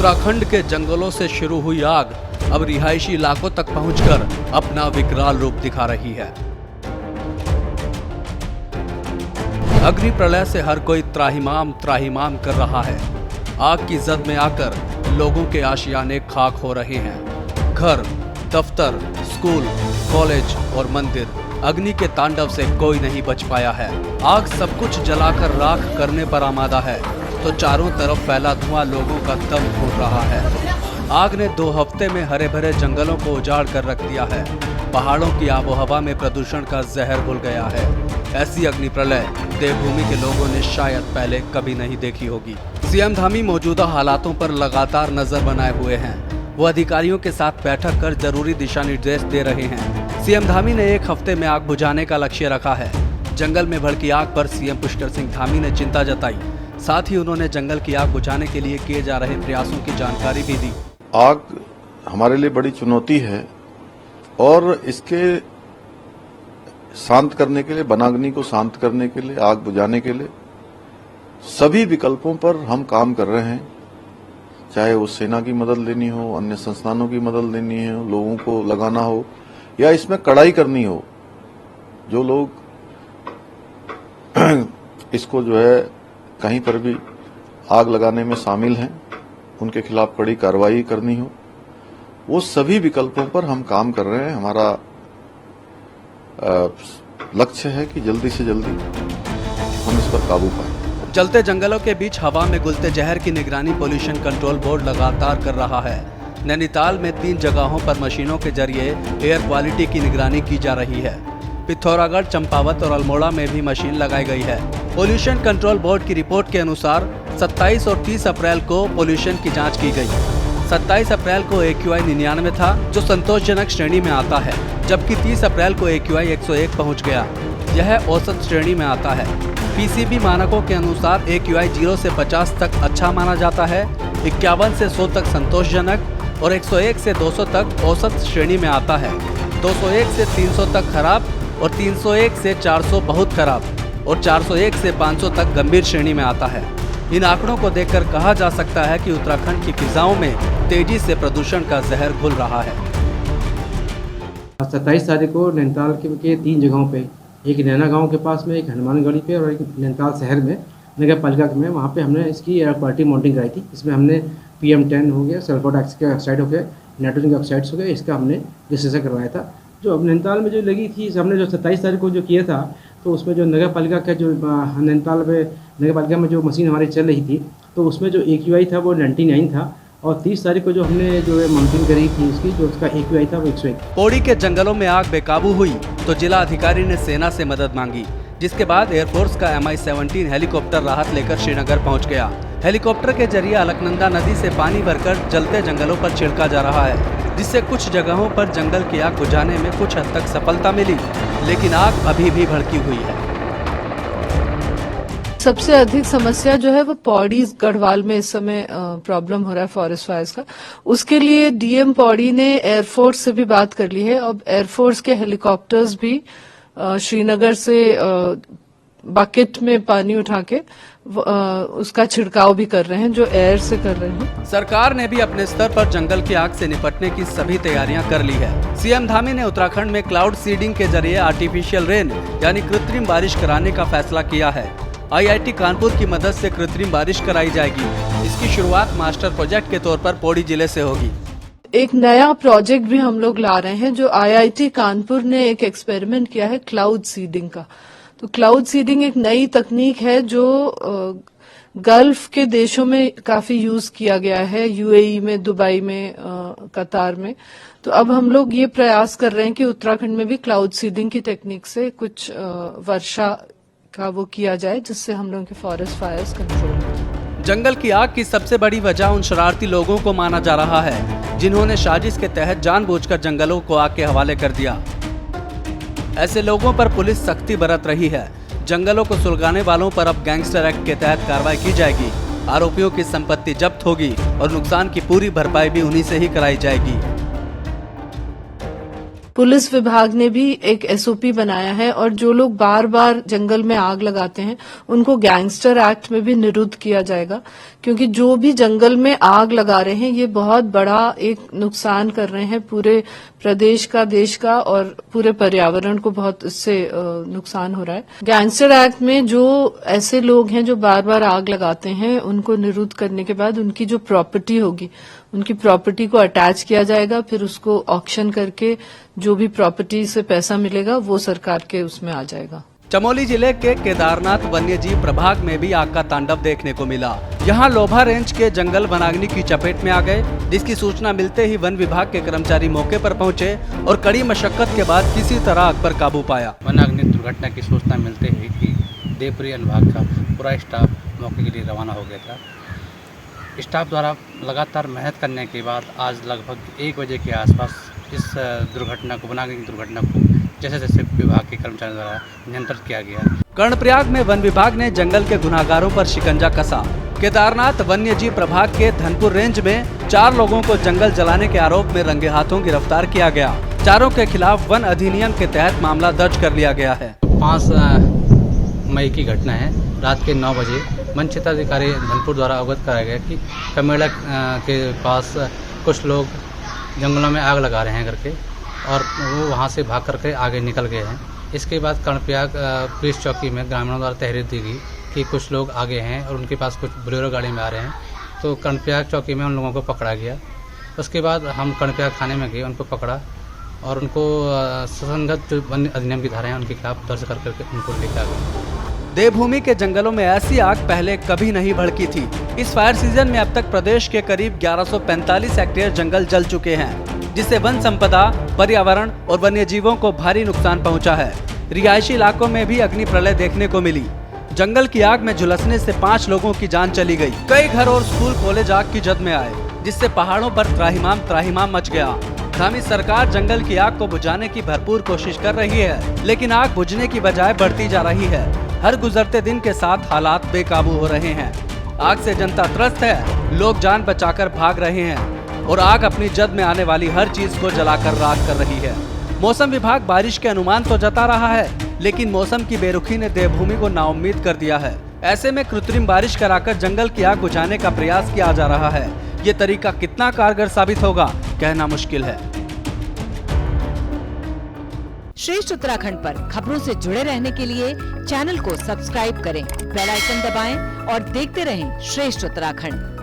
उत्तराखंड के जंगलों से शुरू हुई आग अब रिहायशी इलाकों तक पहुंचकर अपना विकराल रूप दिखा रही है। अग्नि प्रलय से हर कोई त्राहिमाम त्राहिमाम कर रहा है। आग की जद में आकर लोगों के आशियाने खाक हो रहे हैं। घर, दफ्तर, स्कूल, कॉलेज और मंदिर, अग्नि के तांडव से कोई नहीं बच पाया है। आग सब कुछ जलाकर राख करने पर आमादा है, तो चारों तरफ फैला धुआं लोगों का दम घोट रहा है। आग ने 2 हफ्ते में हरे भरे जंगलों को उजाड़ कर रख दिया है। पहाड़ों की आबोहवा में प्रदूषण का जहर घुल गया है। ऐसी अग्नि प्रलय देवभूमि के लोगों ने शायद पहले कभी नहीं देखी होगी। सीएम धामी मौजूदा हालातों पर लगातार नजर बनाए हुए हैं। वो अधिकारियों के साथ बैठक कर जरूरी दिशा निर्देश दे रहे हैं। सीएम धामी ने 1 हफ्ते में आग बुझाने का लक्ष्य रखा है। जंगल में भड़की आग पर सीएम पुष्कर सिंह धामी ने चिंता जताई। साथ ही उन्होंने जंगल की आग बुझाने के लिए किए जा रहे प्रयासों की जानकारी भी दी। आग हमारे लिए बड़ी चुनौती है और इसके शांत करने के लिए, वनाग्नि को शांत करने के लिए, आग बुझाने के लिए सभी विकल्पों पर हम काम कर रहे हैं। चाहे वो सेना की मदद लेनी हो, अन्य संस्थानों की मदद लेनी हो, लोगों को लगाना हो या इसमें कड़ाई करनी हो। जो लोग इसको जो है कहीं पर भी आग लगाने में शामिल हैं, उनके खिलाफ कड़ी कार्रवाई करनी हो, वो सभी विकल्पों पर हम काम कर रहे हैं। हमारा लक्ष्य है कि जल्दी से जल्दी हम इस पर काबू पाएं। जलते जंगलों के बीच हवा में घुलते जहर की निगरानी पोल्यूशन कंट्रोल बोर्ड लगातार कर रहा है। नैनीताल में 3 जगहों पर मशीनों के जरिए एयर क्वालिटी की निगरानी की जा रही है। पिथौरागढ़, चंपावत और अल्मोड़ा में भी मशीन लगाई गई है। पोल्यूशन कंट्रोल बोर्ड की रिपोर्ट के अनुसार 27 और 30 अप्रैल को पोल्यूशन की जांच की गई। 27 अप्रैल को AQI 99 था, जो संतोषजनक श्रेणी में आता है, जबकि 30 अप्रैल को AQI 101 पहुंच गया। यह औसत श्रेणी में आता है। PCB मानकों के अनुसार AQI 0 से 50 तक अच्छा माना जाता है, 51 से 100 तक संतोषजनक और 101 से 200 तक औसत श्रेणी में आता है। 201 से 300 तक खराब और 301 से 400 बहुत खराब और 401 से 500 तक गंभीर श्रेणी में आता है। इन आंकड़ों को देखकर कहा जा सकता है कि उत्तराखंड की फिजाओं में तेजी से प्रदूषण का जहर घुल रहा है। 27 तारीख को नैनीताल के 3 जगहों पे, एक नैना गांव के पास में, एक हनुमानगढ़ी पे और एक नैनीताल शहर में नगर पालिका में, वहाँ पे हमने इसकी एयर क्वालिटी मॉनिटरिंग कराई थी। इसमें हमने PM10 हो गया, सल्फर डाइऑक्साइड हो गया, नाइट्रोजन के ऑक्साइड्स हो गए, इसका हमने रजिस्ट्रेशन करवाया था। जो अब नैनीताल में जो लगी थी, हमने जो 27 तारीख को जो किया था, तो उसमें जो नगर पालिका का जो नैनीताल में नगर पालिका में जो मशीन हमारी चल रही थी, तो उसमें जो AQI था वो 99 था और 30 तारीख को जो हमने जो है मॉनिटरिंग करी थी उसकी, जो उसका AQI था वो 101। पौड़ी के जंगलों में आग बेकाबू हुई तो जिला अधिकारी ने सेना से मदद मांगी, जिसके बाद एयरफोर्स का MI-17 हेलीकॉप्टर राहत लेकर श्रीनगर पहुंच गया। हेलीकॉप्टर के जरिए अलकनंदा नदी से पानी भरकर जलते जंगलों पर छिड़का जा रहा है, जिससे कुछ जगहों पर जंगल की आग बुझाने में कुछ हद तक सफलता मिली, लेकिन आग अभी भी भड़की हुई है। सबसे अधिक समस्या जो है वो पौड़ी गढ़वाल में इस समय प्रॉब्लम हो रहा है फॉरेस्ट फायर्स का। उसके लिए DM पौड़ी ने एयरफोर्स से भी बात कर ली है। अब एयरफोर्स के हेलीकॉप्टर्स भी श्रीनगर से बकेट में पानी उठा के उसका छिड़काव भी कर रहे हैं, जो एयर से कर रहे हैं। सरकार ने भी अपने स्तर पर जंगल की आग से निपटने की सभी तैयारियां कर ली है। सीएम धामी ने उत्तराखंड में क्लाउड सीडिंग के जरिए आर्टिफिशियल रेन यानी कृत्रिम बारिश कराने का फैसला किया है। IIT कानपुर की मदद से कृत्रिम बारिश कराई जाएगी। इसकी शुरुआत मास्टर प्रोजेक्ट के तौर पर पौड़ी जिले से होगी। एक नया प्रोजेक्ट भी हम लोग ला रहे हैं, जो IIT कानपुर ने एक एक्सपेरिमेंट किया है क्लाउड सीडिंग का। तो क्लाउड सीडिंग एक नई तकनीक है जो गल्फ के देशों में काफी यूज किया गया है, UAE में, दुबई में, कतार में। तो अब हम लोग ये प्रयास कर रहे हैं कि उत्तराखंड में भी क्लाउड सीडिंग की टेक्निक से कुछ वर्षा का वो किया जाए, जिससे हम लोगों के फॉरेस्ट फायर्स कंट्रोल हो। जंगल की आग की सबसे बड़ी वजह उन शरारती लोगों को माना जा रहा है, जिन्होंने साजिश के तहत जानबूझकर जंगलों को आग के हवाले कर दिया। ऐसे लोगों पर पुलिस सख्ती बरत रही है। जंगलों को सुलगाने वालों पर अब गैंगस्टर एक्ट के तहत कार्रवाई की जाएगी। आरोपियों की संपत्ति जब्त होगी और नुकसान की पूरी भरपाई भी उन्हीं से ही कराई जाएगी। पुलिस विभाग ने भी एक एसओपी बनाया है और जो लोग बार बार जंगल में आग लगाते हैं उनको गैंगस्टर एक्ट में भी निरुद्ध किया जाएगा, क्योंकि जो भी जंगल में आग लगा रहे हैं ये बहुत बड़ा एक नुकसान कर रहे हैं पूरे प्रदेश का, देश का और पूरे पर्यावरण को बहुत इससे नुकसान हो रहा है। गैंगस्टर एक्ट में जो ऐसे लोग हैं जो बार बार आग लगाते हैं उनको निरुद्ध करने के बाद उनकी जो प्रॉपर्टी होगी उनकी प्रॉपर्टी को अटैच किया जाएगा, फिर उसको ऑक्शन करके जो भी प्रॉपर्टी से पैसा मिलेगा वो सरकार के उसमें आ जाएगा। चमोली जिले के केदारनाथ वन्यजीव प्रभाग में भी आग का तांडव देखने को मिला। यहाँ लोभा रेंज के जंगल वनाग्नि की चपेट में आ गए, जिसकी सूचना मिलते ही वन विभाग के कर्मचारी मौके पर पहुंचे और कड़ी मशक्कत के बाद किसी तरह आग पर काबू पाया। वनाग्नि दुर्घटना की सूचना मिलते ही देवप्रिय अनुभाग का पूरा स्टाफ मौके के लिए रवाना हो गया था। स्टाफ द्वारा लगातार मेहनत करने के बाद आज लगभग 1 बजे के आसपास इस दुर्घटना को, वनाग्नि की दुर्घटना को जैसे जैसे विभाग के कर्मचारियों द्वारा नियंत्रित किया गया। कर्णप्रयाग में वन विभाग ने जंगल के गुनाहगारों पर शिकंजा कसा। केदारनाथ वन्यजीव प्रभाग के धनपुर रेंज में 4 लोगों को जंगल जलाने के आरोप में रंगे हाथों गिरफ्तार किया गया। चारों के खिलाफ वन अधिनियम के तहत मामला दर्ज कर लिया गया है। 5 मई की घटना है। रात के 9 बजे वन क्षेत्राधिकारी धनपुर द्वारा अवगत कराया गया कि कमेड़ा के पास कुछ लोग जंगलों में आग लगा रहे हैं करके, और वो वहाँ से भाग करके आगे निकल गए हैं। इसके बाद कर्णप्रयाग पुलिस चौकी में ग्रामीणों द्वारा तहरीर दी गई कि कुछ लोग आगे हैं और उनके पास कुछ बोलेरो गाड़ी में आ रहे हैं, तो कर्णप्रयाग चौकी में उन लोगों को पकड़ा गया। उसके बाद हम कर्णप्रयाग थाने में गए, उनको पकड़ा और उनको सुसंगत जो वन अधिनियम की धाराएं उनके खिलाफ दर्ज करके उनको लेकर आ गए। देवभूमि के जंगलों में ऐसी आग पहले कभी नहीं भड़की थी। इस फायर सीजन में अब तक प्रदेश के करीब 1145 हेक्टेयर जंगल जल चुके हैं, जिससे वन संपदा, पर्यावरण और वन्य जीवों को भारी नुकसान पहुंचा है। रिहायशी इलाकों में भी अग्नि प्रलय देखने को मिली। जंगल की आग में झुलसने से 5 लोगों की जान चली गई। कई घर और स्कूल कॉलेज आग की जद में आए, जिससे पहाड़ों पर त्राहिमाम मच गया। धामी सरकार जंगल की आग को बुझाने की भरपूर कोशिश कर रही है, लेकिन आग बुझने की बजाय बढ़ती जा रही है। हर गुजरते दिन के साथ हालात बेकाबू हो रहे हैं। आग से जनता त्रस्त है, लोग जान बचाकर भाग रहे हैं और आग अपनी जद में आने वाली हर चीज को जलाकर राख कर रही है। मौसम विभाग बारिश के अनुमान तो जता रहा है, लेकिन मौसम की बेरुखी ने देवभूमि को नाउम्मीद कर दिया है। ऐसे में कृत्रिम बारिश कराकर जंगल की आग बुझाने का प्रयास किया जा रहा है। ये तरीका कितना कारगर साबित होगा, कहना मुश्किल है। श्रेष्ठ उत्तराखंड पर खबरों से जुड़े रहने के लिए चैनल को सब्सक्राइब करें, बेल आइकन दबाएं और देखते रहें श्रेष्ठ उत्तराखंड।